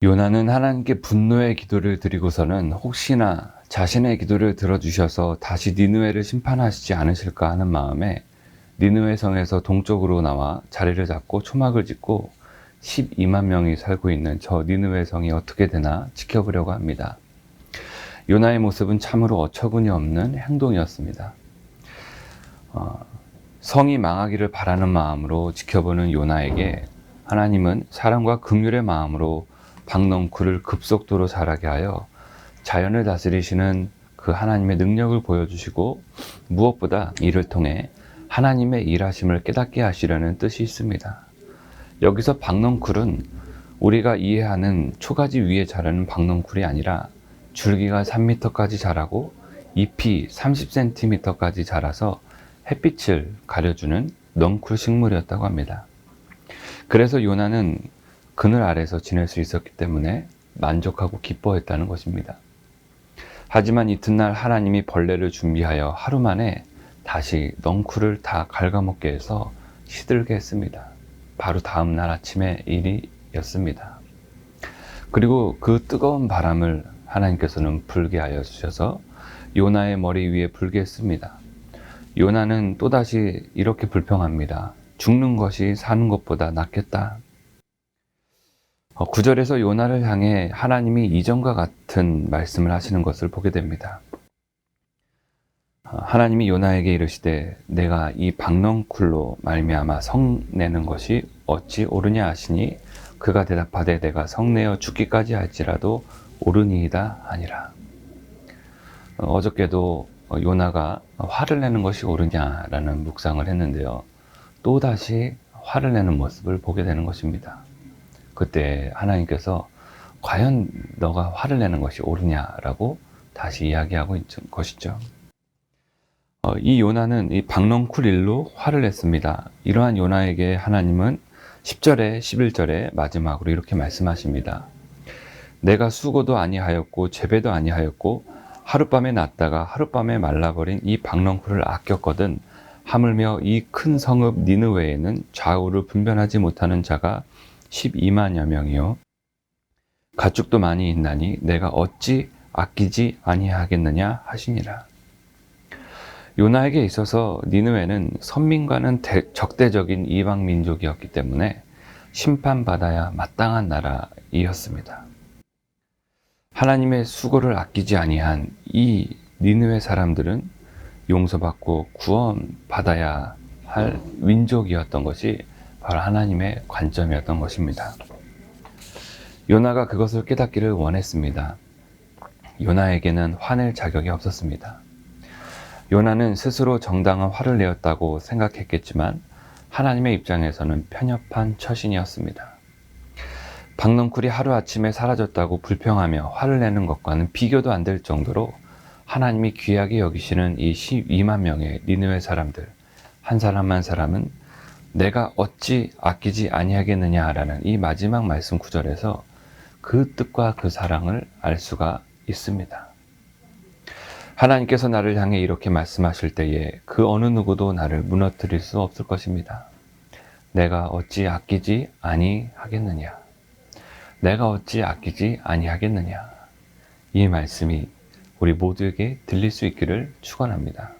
요나는 하나님께 분노의 기도를 드리고서는 혹시나 자신의 기도를 들어주셔서 다시 니느웨를 심판하시지 않으실까 하는 마음에 니느웨 성에서 동쪽으로 나와 자리를 잡고 초막을 짓고 12만 명이 살고 있는 저 니느웨 성이 어떻게 되나 지켜보려고 합니다. 요나의 모습은 참으로 어처구니 없는 행동이었습니다. 성이 망하기를 바라는 마음으로 지켜보는 요나에게 하나님은 사랑과 긍휼의 마음으로 박넝쿨을 급속도로 자라게 하여 자연을 다스리시는 그 하나님의 능력을 보여주시고 무엇보다 이를 통해 하나님의 일하심을 깨닫게 하시려는 뜻이 있습니다. 여기서 박넝쿨은 우리가 이해하는 초가지 위에 자라는 박넝쿨이 아니라 줄기가 3m까지 자라고 잎이 30cm까지 자라서 햇빛을 가려주는 넝쿨 식물이었다고 합니다. 그래서 요나는 그늘 아래서 지낼 수 있었기 때문에 만족하고 기뻐했다는 것입니다. 하지만 이튿날 하나님이 벌레를 준비하여 하루 만에 다시 넝쿨을 다 갉아먹게 해서 시들게 했습니다. 바로 다음 날 아침의 일이었습니다. 그리고 그 뜨거운 바람을 하나님께서는 불게 하여 주셔서 요나의 머리 위에 불게 했습니다. 요나는 또다시 이렇게 불평합니다. 죽는 것이 사는 것보다 낫겠다. 9절에서 요나를 향해 하나님이 이전과 같은 말씀을 하시는 것을 보게 됩니다. 하나님이 요나에게 이르시되 내가 이 박넝쿨로 말미암아 성내는 것이 어찌 옳으냐 하시니 그가 대답하되 내가 성내어 죽기까지 할지라도 옳으니이다 하니라. 어저께도 요나가 화를 내는 것이 옳으냐라는 묵상을 했는데요. 또다시 화를 내는 모습을 보게 되는 것입니다. 그때 하나님께서 과연 너가 화를 내는 것이 옳으냐라고 다시 이야기하고 있는 것이죠. 이 요나는 이 박넝쿨 일로 화를 냈습니다. 이러한 요나에게 하나님은 10절에 11절에 마지막으로 이렇게 말씀하십니다. 내가 수고도 아니하였고 재배도 아니하였고 하룻밤에 났다가 하룻밤에 말라버린 이 박넝쿨을 아꼈거든 하물며 이 큰 성읍 니느웨에는 좌우를 분별하지 못하는 자가 12만여 명이요 가축도 많이 있나니 내가 어찌 아끼지 아니하겠느냐 하시니라. 요나에게 있어서 니느웨는 선민과는 적대적인 이방 민족이었기 때문에 심판받아야 마땅한 나라이었습니다. 하나님의 수고를 아끼지 아니한 이 니느웨 사람들은 용서받고 구원받아야 할 민족이었던 것이 바로 하나님의 관점이었던 것입니다. 요나가 그것을 깨닫기를 원했습니다. 요나에게는 화낼 자격이 없었습니다. 요나는 스스로 정당한 화를 내었다고 생각했겠지만 하나님의 입장에서는 편협한 처신이었습니다. 박넝쿨이 하루아침에 사라졌다고 불평하며 화를 내는 것과는 비교도 안 될 정도로 하나님이 귀하게 여기시는 이 12만 명의 니느웨 사람들 한 사람 한 사람은 내가 어찌 아끼지 아니하겠느냐라는 이 마지막 말씀 구절에서 그 뜻과 그 사랑을 알 수가 있습니다. 하나님께서 나를 향해 이렇게 말씀하실 때에 그 어느 누구도 나를 무너뜨릴 수 없을 것입니다. 내가 어찌 아끼지 아니하겠느냐. 내가 어찌 아끼지 아니하겠느냐. 이 말씀이 우리 모두에게 들릴 수 있기를 축원합니다.